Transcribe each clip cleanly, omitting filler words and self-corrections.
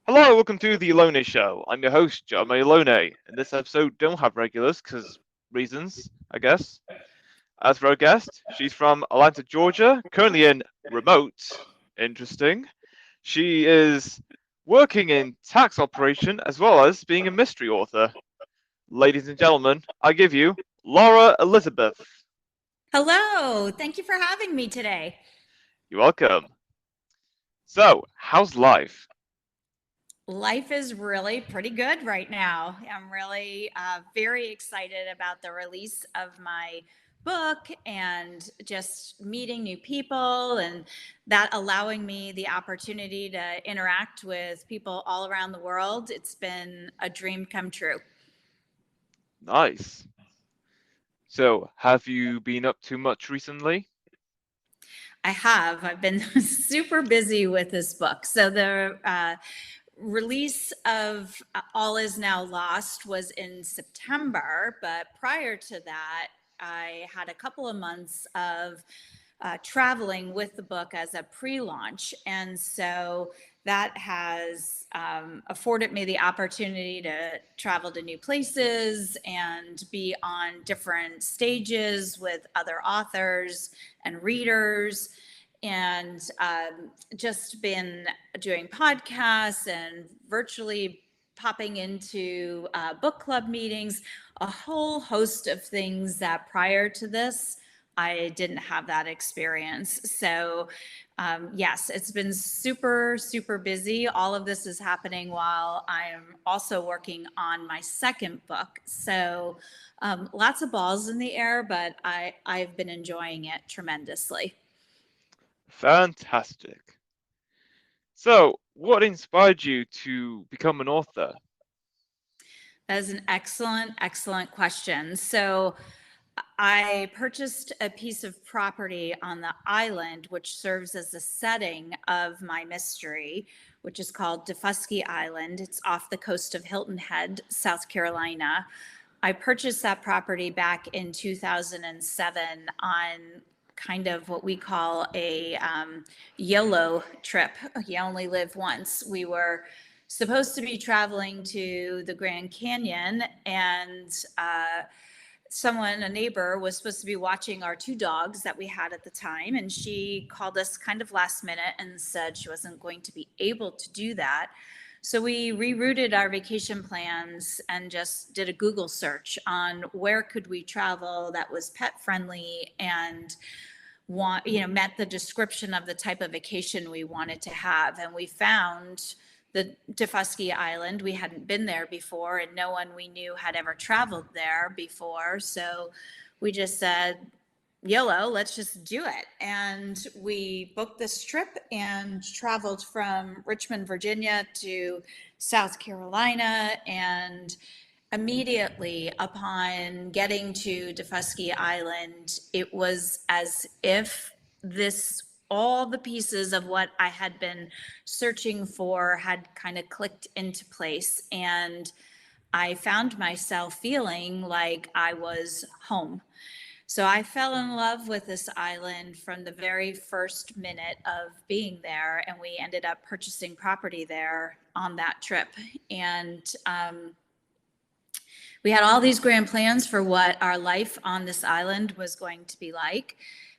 Hello, welcome to the Alone Show. I'm your host, Jeremy Alone. In this episode, don't have regulars because reasons, I guess. As for our guest, she's from Atlanta, Georgia, currently in remote. Interesting. She is working in tax operation as well as being a mystery author. Ladies and gentlemen, I give you Laura Elizabeth. Hello, thank you for having me today. You're welcome. So, how's life? Life is really pretty good right now. I'm really very excited about the release of my book and just meeting new people and that allowing me the opportunity to interact with people all around the world. It's been a dream come true. Nice. So, have you been up too much recently? I have. I've been super busy with this book. So the release of All Is Now Lost was in September, but prior to that, I had a couple of months of traveling with the book as a pre-launch, and so that has afforded me the opportunity to travel to new places and be on different stages with other authors and readers, and just been doing podcasts and virtually popping into book club meetings, a whole host of things that prior to this I didn't have that experience. So, yes, it's been super, super busy. All of this is happening while I'm also working on my second book. So, lots of balls in the air, but I've been enjoying it tremendously. Fantastic. So, what inspired you to become an author? That is an excellent, excellent question. So, I purchased a piece of property on the island, which serves as the setting of my mystery, which is called Defusky Island. It's off the coast of Hilton Head, South Carolina. I purchased that property back in 2007 on kind of what we call a YOLO trip. You only live once. We were supposed to be traveling to the Grand Canyon, and a neighbor, was supposed to be watching our two dogs that we had at the time. And she called us kind of last minute and said she wasn't going to be able to do that. So we rerouted our vacation plans and just did a Google search on where could we travel that was pet friendly and met the description of the type of vacation we wanted to have. And we found the Defusky Island. We hadn't been there before, and no one we knew had ever traveled there before. So we just said, YOLO, let's just do it. And we booked this trip and traveled from Richmond, Virginia to South Carolina. And immediately upon getting to Defusky Island, it was as if this all the pieces of what I had been searching for had kind of clicked into place. And I found myself feeling like I was home. So I fell in love with this island from the very first minute of being there. And we ended up purchasing property there on that trip. And we had all these grand plans for what our life on this island was going to be like.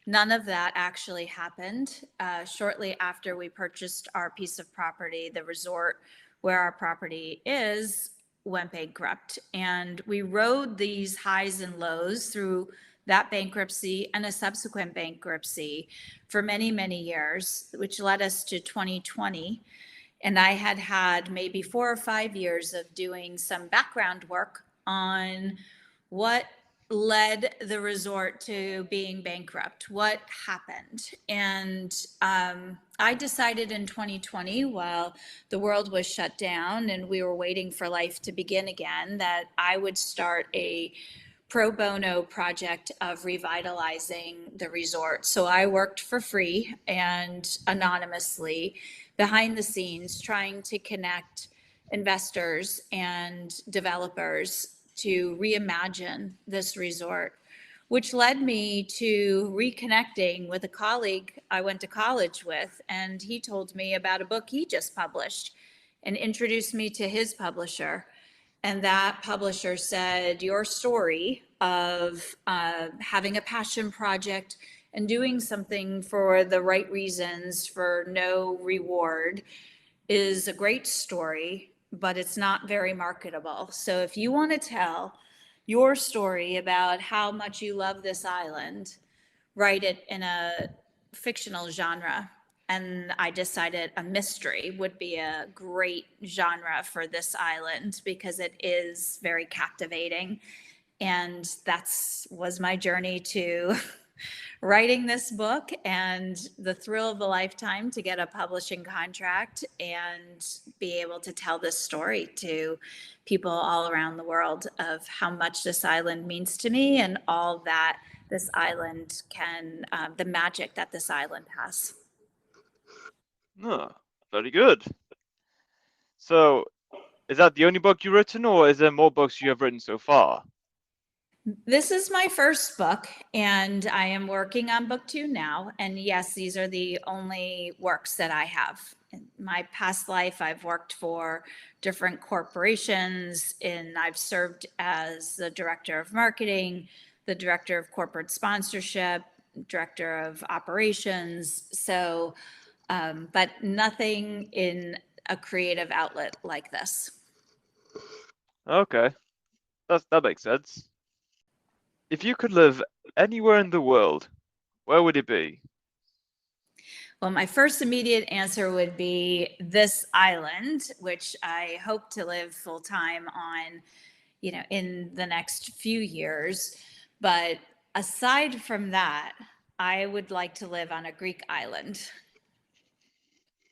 None of that actually happened. Shortly after we purchased our piece of property, the resort where our property is went bankrupt. And we rode these highs and lows through that bankruptcy and a subsequent bankruptcy for many, many years, which led us to 2020. And I had had maybe 4 or 5 years of doing some background work on what led the resort to being bankrupt, what happened. And I decided in 2020, while the world was shut down and we were waiting for life to begin again, that I would start a pro bono project of revitalizing the resort. So I worked for free and anonymously behind the scenes, trying to connect investors and developers to reimagine this resort, which led me to reconnecting with a colleague I went to college with. And he told me about a book he just published. and introduced me to his publisher. And that publisher said, your story of having a passion project and doing something for the right reasons for no reward is a great story, but it's not very marketable. So if you want to tell your story about how much you love this island, write it in a fictional genre. And I decided a mystery would be a great genre for this island because it is very captivating. And that's was my journey to writing this book and the thrill of a lifetime to get a publishing contract and be able to tell this story to people all around the world of how much this island means to me and all that this island can, the magic that this island has. No, very good. So, is that the only book you've written, or is there more books you have written so far? This is my first book, and I am working on book 2 now. And yes, these are the only works that I have. In my past life, I've worked for different corporations, and I've served as the director of marketing, the director of corporate sponsorship, director of operations. So, but nothing in a creative outlet like this. Okay, that makes sense. If you could live anywhere in the world, where would it be? Well, my first immediate answer would be this island, which I hope to live full time on, in the next few years. But aside from that, I would like to live on a Greek island,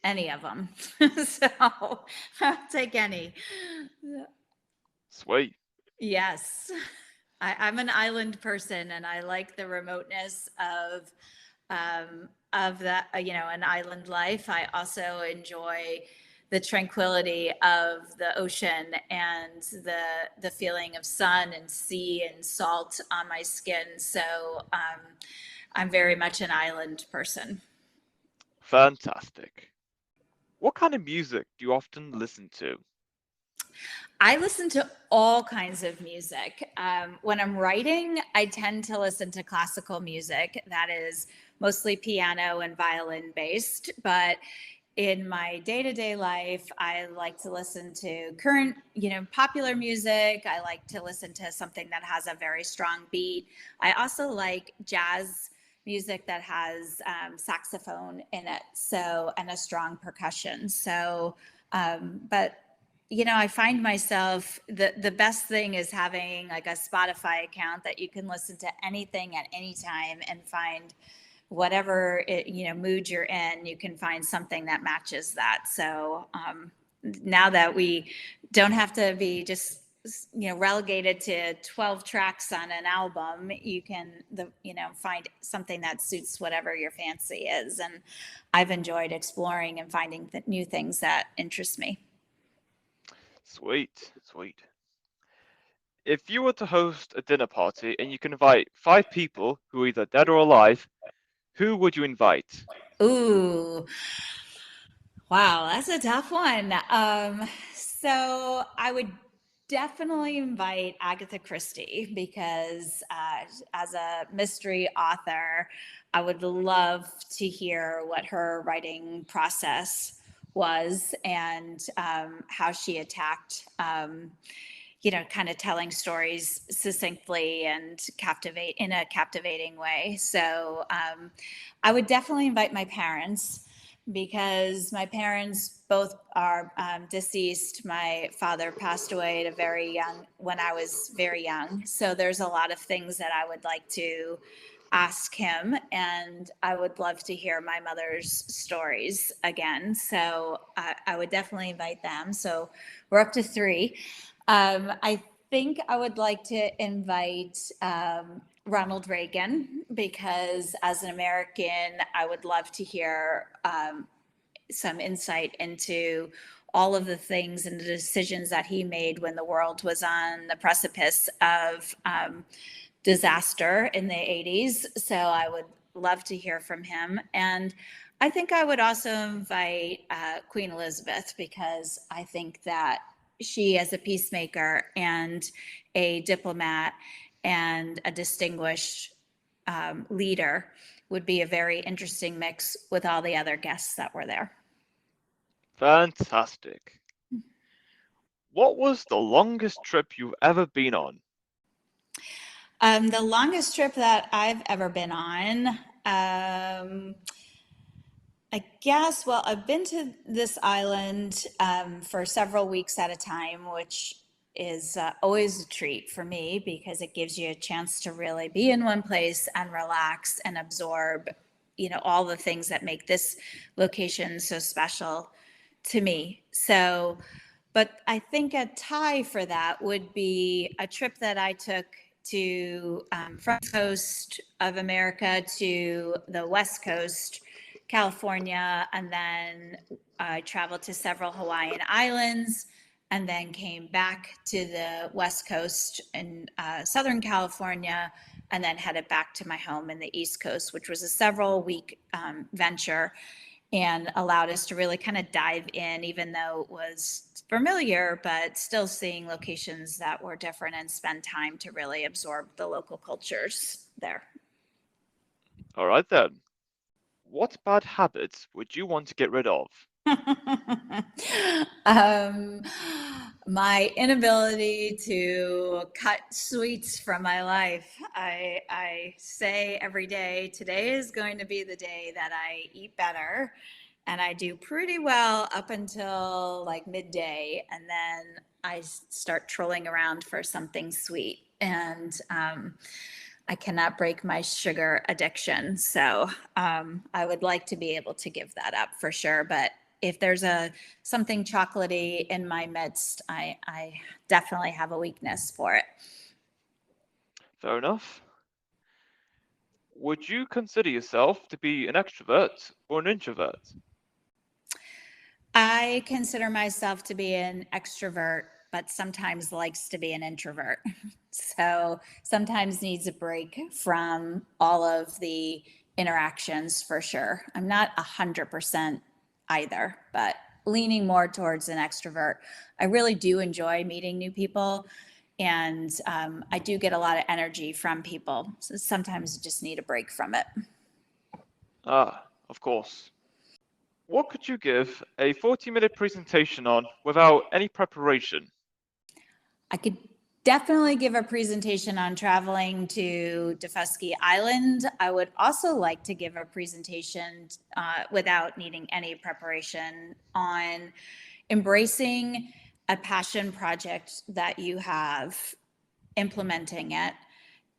any of them. So I'll take any. Sweet. Yes. I'm an island person and I like the remoteness of that, an island life. I also enjoy the tranquility of the ocean and the feeling of sun and sea and salt on my skin. So I'm very much an island person. Fantastic. What kind of music do you often listen to? I listen to all kinds of music. When I'm writing, I tend to listen to classical music that is mostly piano and violin based. But in my day-to-day life, I like to listen to current, popular music. I like to listen to something that has a very strong beat. I also like jazz music that has saxophone in it, and a strong percussion. So, but I find myself the best thing is having like a Spotify account that you can listen to anything at any time and find whatever mood you're in. You can find something that matches that. So now that we don't have to be just relegated to 12 tracks on an album, you can find something that suits whatever your fancy is. And I've enjoyed exploring and finding new things that interest me. Sweet, sweet. If you were to host a dinner party and you can invite 5 people who are either dead or alive, who would you invite? Ooh, wow, that's a tough one. So I would definitely invite Agatha Christie because as a mystery author, I would love to hear what her writing process was and how she attacked kind of telling stories succinctly and in a captivating way. So I would definitely invite my parents because my parents both are deceased. My father passed away when I was very young. So there's a lot of things that I would like to ask him, and I would love to hear my mother's stories again. So I would definitely invite them. So we're up to 3. I think I would like to invite Ronald Reagan because as an American, I would love to hear some insight into all of the things and the decisions that he made when the world was on the precipice of disaster in the 80s. So I would love to hear from him. And I think I would also invite Queen Elizabeth, because I think that she, as a peacemaker and a diplomat and a distinguished leader, would be a very interesting mix with all the other guests that were there. Fantastic. What was the longest trip you've ever been on? The longest trip that I've ever been on, I guess, well, I've been to this island for several weeks at a time, which is always a treat for me because it gives you a chance to really be in one place and relax and absorb, all the things that make this location so special to me. So, but I think a tie for that would be a trip that I took to from the coast of America to the West Coast, California, and then I traveled to several Hawaiian islands, and then came back to the West Coast in Southern California, and then headed back to my home in the East Coast, which was a several week venture, and allowed us to really kind of dive in, even though it was familiar, but still seeing locations that were different and spend time to really absorb the local cultures there. All right then. What bad habits would you want to get rid of? um, my inability to cut sweets from my life. I say every day, today is going to be the day that I eat better. And I do pretty well up until like midday. And then I start trolling around for something sweet. And I cannot break my sugar addiction. So I would like to be able to give that up for sure. But if there's something chocolatey in my midst, I definitely have a weakness for it. Fair enough. Would you consider yourself to be an extrovert or an introvert? I consider myself to be an extrovert, but sometimes likes to be an introvert. So sometimes needs a break from all of the interactions for sure. I'm not 100% either, but leaning more towards an extrovert. I really do enjoy meeting new people, and I do get a lot of energy from people. So sometimes just need a break from it. Ah, of course. What could you give a 40-minute presentation on without any preparation? I could definitely give a presentation on traveling to Defusky Island. I would also like to give a presentation without needing any preparation on embracing a passion project that you have, implementing it,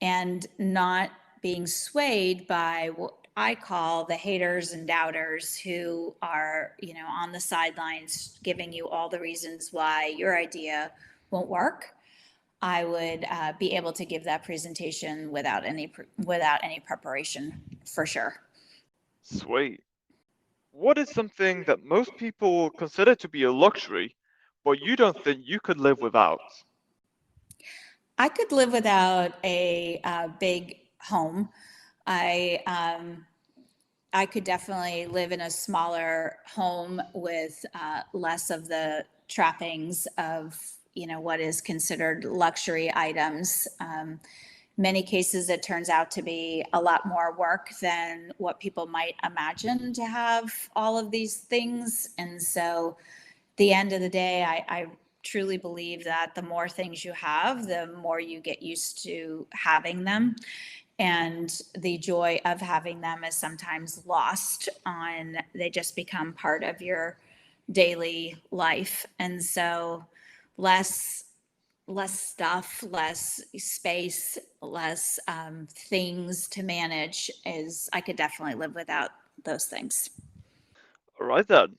and not being swayed by what I call the haters and doubters who are, on the sidelines giving you all the reasons why your idea won't work. I would be able to give that presentation without any preparation for sure. Sweet. What is something that most people consider to be a luxury, but you don't think you could live without? I could live without a big home. I I could definitely live in a smaller home with less of the trappings of, what is considered luxury items. Many cases, it turns out to be a lot more work than what people might imagine to have all of these things. And so, the end of the day, I truly believe that the more things you have, the more you get used to having them. And the joy of having them is sometimes lost on, they just become part of your daily life. And so less stuff, less space, less things to manage is, I could definitely live without those things. All right then.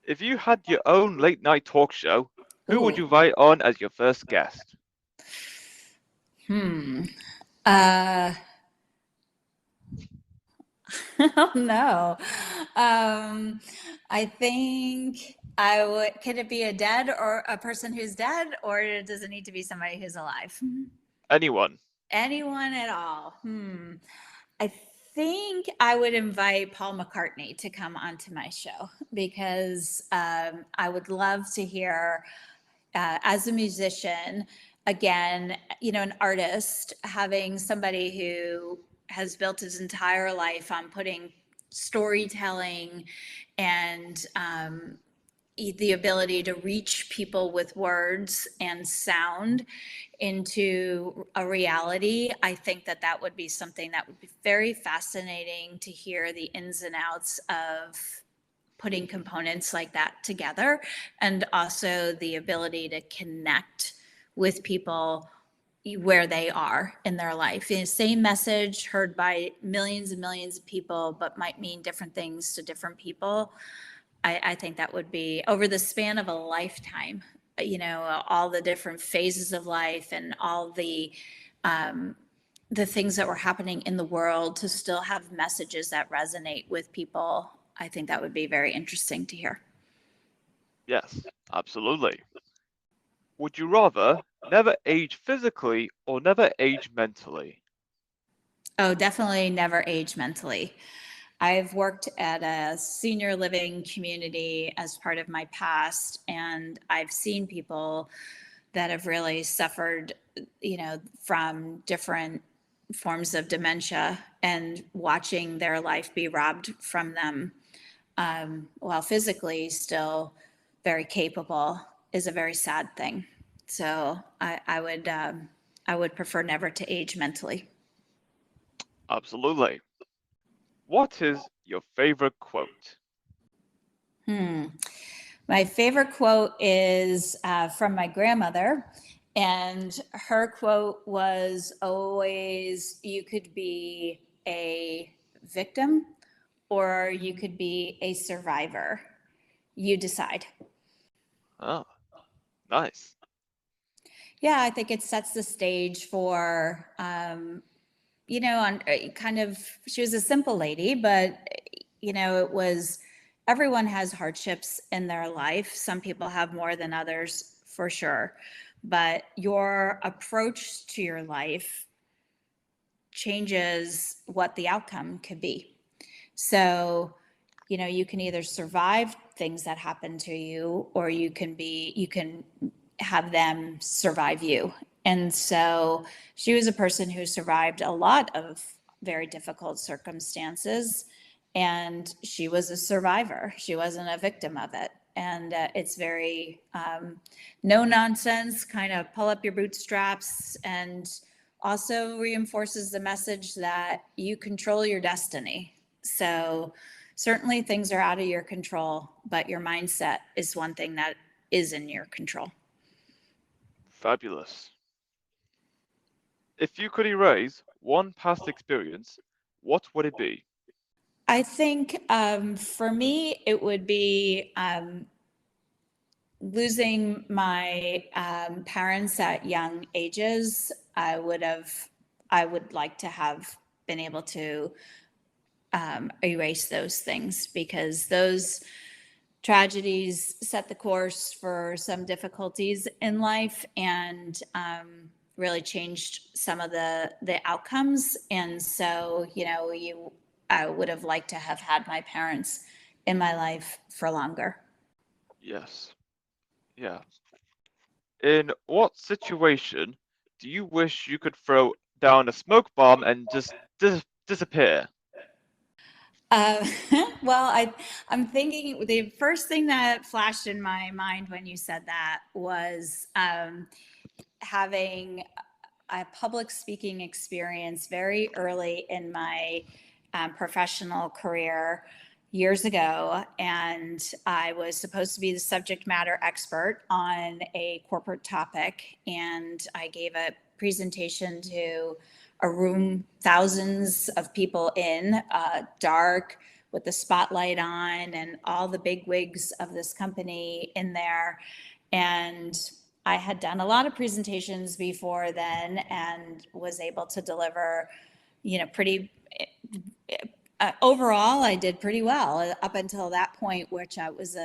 If you had your own late night talk show, who would Ooh. you invite on as your first guest? Uh, oh no. I think I would, could it be a dead or a person who's dead, or does it need to be somebody who's alive? Anyone. Anyone at all. I think I would invite Paul McCartney to come onto my show because I would love to hear, as a musician, again, an artist, having somebody who has built his entire life on putting storytelling and the ability to reach people with words and sound into a reality. I think that would be something that would be very fascinating to hear the ins and outs of putting components like that together, and also the ability to connect with people where they are in their life. The same message heard by millions and millions of people, but might mean different things to different people. I think that would be over the span of a lifetime, all the different phases of life and all the things that were happening in the world, to still have messages that resonate with people. I think that would be very interesting to hear. Yes, absolutely. Would you rather never age physically or never age mentally? Oh, definitely never age mentally. I've worked at a senior living community as part of my past, and I've seen people that have really suffered, from different forms of dementia, and watching their life be robbed from them, while physically still very capable, is a very sad thing. So I would prefer never to age mentally. Absolutely. What is your favorite quote? My favorite quote is from my grandmother, and her quote was always, "You could be a victim or you could be a survivor. You decide." Oh, nice. Yeah, I think it sets the stage for, on kind of, she was a simple lady, but, it was, everyone has hardships in their life. Some people have more than others, for sure. But your approach to your life changes what the outcome could be. So, you can either survive things that happen to you, or you can have them survive you. And so she was a person who survived a lot of very difficult circumstances, and she was a survivor. She wasn't a victim of it. And it's very no nonsense, kind of pull up your bootstraps, and also reinforces the message that you control your destiny. So certainly things are out of your control, but your mindset is one thing that is in your control. Fabulous. If you could erase one past experience, what would it be? I think for me, it would be losing my parents at young ages. I would like to have been able to erase those things, because those tragedies set the course for some difficulties in life, and really changed some of the outcomes. And so, I would have liked to have had my parents in my life for longer. Yes. Yeah. In what situation do you wish you could throw down a smoke bomb and just disappear? Uh, well, I'm thinking the first thing that flashed in my mind when you said that was having a public speaking experience very early in my professional career years ago. And I was supposed to be the subject matter expert on a corporate topic. And I gave a presentation to a room, thousands of people in, dark, with the spotlight on, and all the big wigs of this company in there. And I had done a lot of presentations before then, and was able to deliver, pretty, overall, I did pretty well up until that point, which I was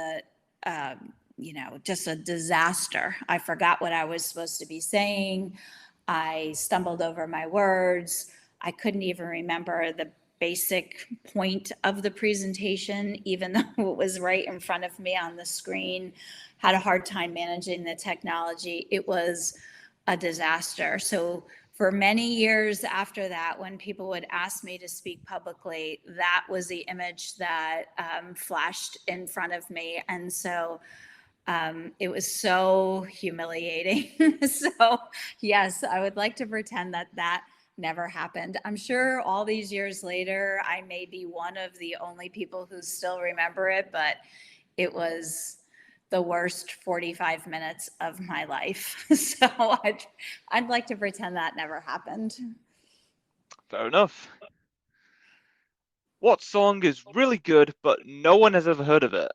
just a disaster. I forgot what I was supposed to be saying. I stumbled over my words. I couldn't even remember the basic point of the presentation, even though it was right in front of me on the screen. Had a hard time managing the technology. It was a disaster. So for many years after that, when people would ask me to speak publicly, that was the image that flashed in front of me. And so it was so humiliating. So yes, I would like to pretend that that never happened. I'm sure all these years later, I may be one of the only people who still remember it, but it was the worst 45 minutes of my life. So I'd like to pretend that never happened. Fair enough. What song is really good, but no one has ever heard of it?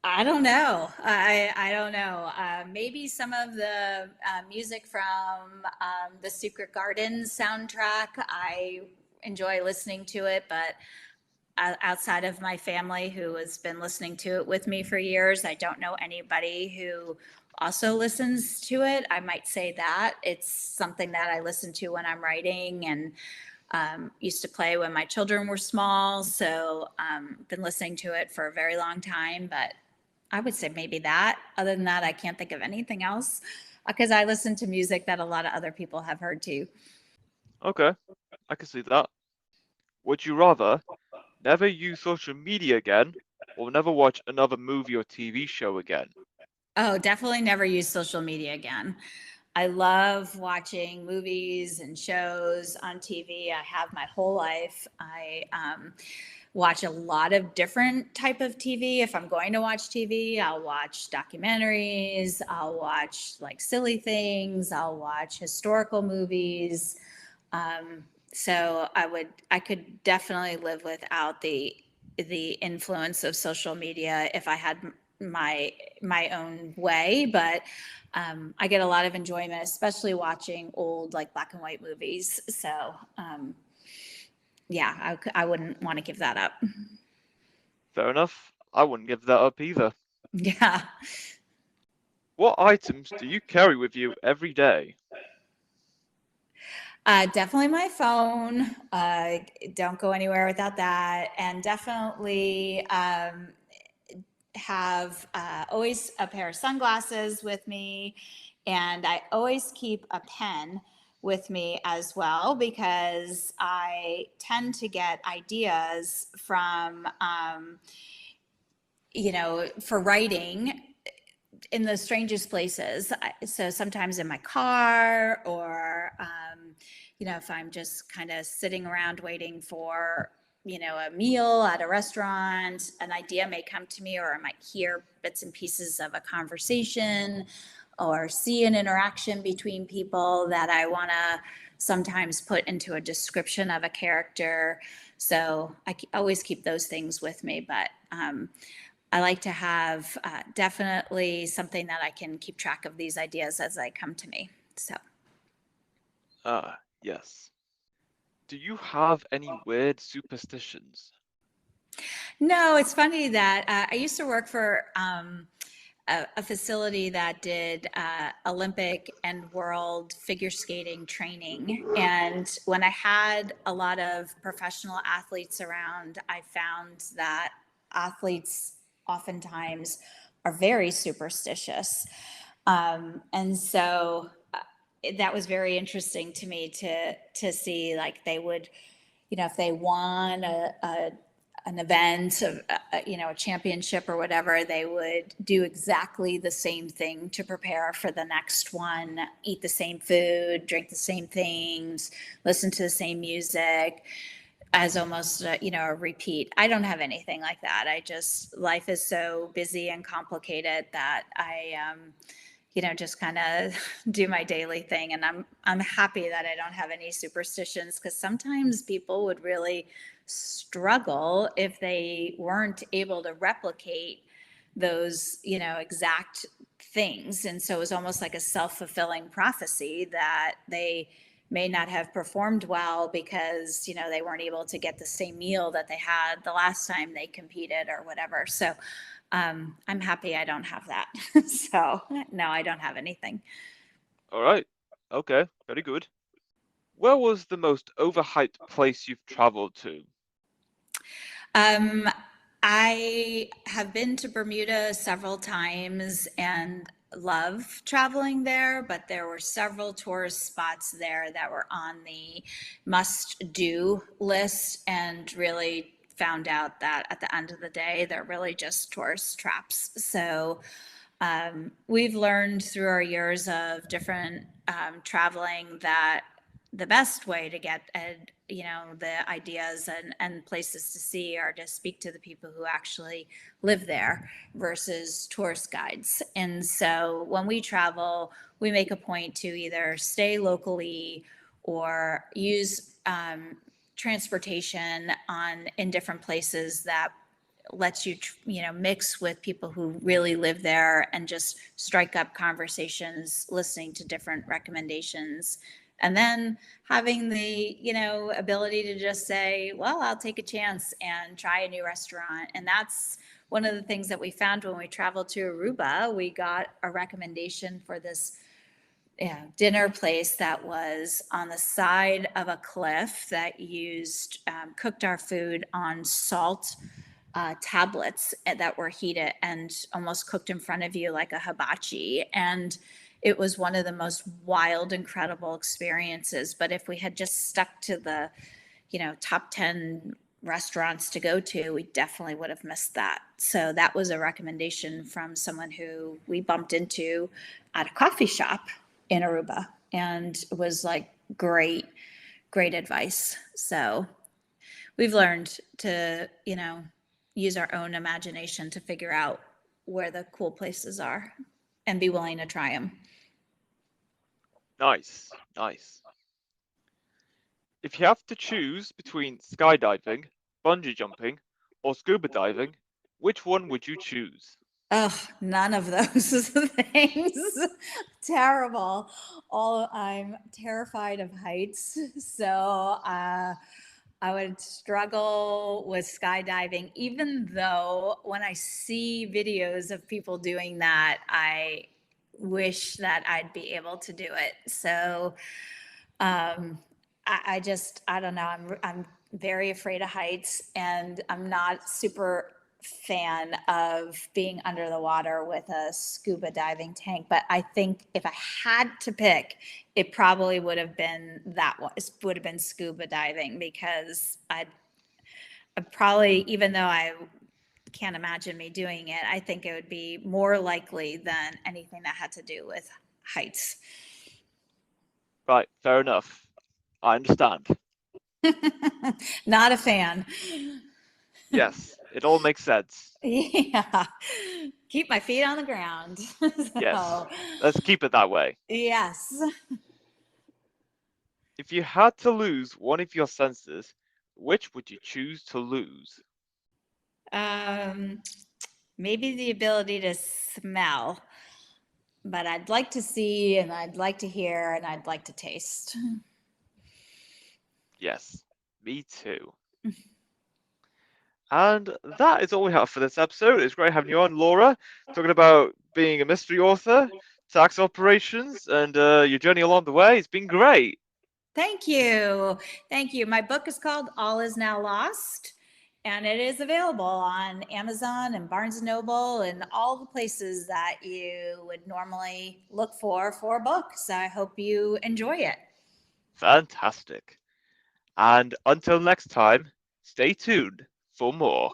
I don't know. I don't know. Maybe some of the music from the Secret Garden soundtrack. I enjoy listening to it, but outside of my family who has been listening to it with me for years, I don't know anybody who also listens to it. I might say that it's something that I listen to when I'm writing and used to play when my children were small. So been listening to it for a very long time, but I would say maybe that. Other than that, I can't think of anything else because I listen to music that a lot of other people have heard too. Okay, I can see that. Would you rather never use social media again or never watch another movie or TV show again? Oh, definitely never use social media again. I love watching movies and shows on TV. I have my whole life. I watch a lot of different type of TV. If I'm going to watch TV, I'll watch documentaries, I'll watch like silly things, I'll watch historical movies. So I could definitely live without the influence of social media if I had my own way, but I get a lot of enjoyment, especially watching old like black and white movies. So yeah, I wouldn't want to give that up. Fair enough. I wouldn't give that up either. Yeah. What items do you carry with you every day? Definitely my phone. Don't go anywhere without that. And definitely have always a pair of sunglasses with me. And I always keep a pen with me as well because I tend to get ideas from, for writing in the strangest places. So sometimes in my car or, if I'm just kind of sitting around waiting for, a meal at a restaurant, an idea may come to me, or I might hear bits and pieces of a conversation or see an interaction between people that I want to sometimes put into a description of a character. So I always keep those things with me, but I like to have definitely something that I can keep track of these ideas as they come to me. So, Ah, yes. Do you have any weird superstitions? no, it's funny that I used to work for a facility that did Olympic and world figure skating training. And when I had a lot of professional athletes around, I found that athletes oftentimes are very superstitious. And so that was very interesting to me to see like they would, if they won an event of a championship or whatever, they would do exactly the same thing to prepare for the next one, eat the same food, drink the same things, listen to the same music as almost a repeat. I don't have anything like that. I just, life is so busy and complicated that I just kind of do my daily thing. And I'm happy that I don't have any superstitions, because sometimes people would really struggle if they weren't able to replicate those, exact things. And so it was almost like a self-fulfilling prophecy that they may not have performed well because, they weren't able to get the same meal that they had the last time they competed or whatever. So I'm happy I don't have that. So no, I don't have anything. All right. Okay, very good. Where was the most overhyped place you've traveled to? Um, I have been to Bermuda several times and love traveling there, but there were several tourist spots there that were on the must-do list, and really found out that at the end of the day, they're really just tourist traps. So we've learned through our years of different traveling that the best way to get the ideas and places to see are to speak to the people who actually live there versus tourist guides. And so when we travel, we make a point to either stay locally or use transportation in different places that lets you mix with people who really live there and just strike up conversations, listening to different recommendations, and then having the ability to just say, well, I'll take a chance and try a new restaurant. And that's one of the things that we found when we traveled to Aruba. We got a recommendation for this dinner place that was on the side of a cliff that used cooked our food on salt tablets that were heated and almost cooked in front of you like a hibachi. And it was one of the most wild, incredible experiences. But if we had just stuck to the, top 10 restaurants to go to, we definitely would have missed that. So that was a recommendation from someone who we bumped into at a coffee shop in Aruba, and it was like great advice. So we've learned to, use our own imagination to figure out where the cool places are and be willing to try them. Nice, nice. If you have to choose between skydiving, bungee jumping, or scuba diving, which one would you choose? Oh, none of those things. Terrible. I'm terrified of heights. So I would struggle with skydiving, even though when I see videos of people doing that, I wish that I'd be able to do it. So I don't know. I'm very afraid of heights, and I'm not super fan of being under the water with a scuba diving tank. But I think if I had to pick, it probably would have been that one. Would have been scuba diving, because I'd probably, even though I can't imagine me doing it, I think it would be more likely than anything that had to do with heights. Right, fair enough. I understand. Not a fan. Yes, it all makes sense. Yeah. Keep my feet on the ground. Yes, So, let's keep it that way. yes. If you had to lose one of your senses, which would you choose to lose? Um, Maybe the ability to smell, but I'd like to see, and I'd like to hear, and I'd like to taste. Yes, me too. And that is all we have for this episode. It's great having you on, Laura, talking about being a mystery author, tax operations, and your journey along the way. It's been great. Thank you. Thank you. My book is called All Is Now Lost, and it is available on Amazon and Barnes and Noble and all the places that you would normally look for a book. So I hope you enjoy it. Fantastic. And until next time, stay tuned for more.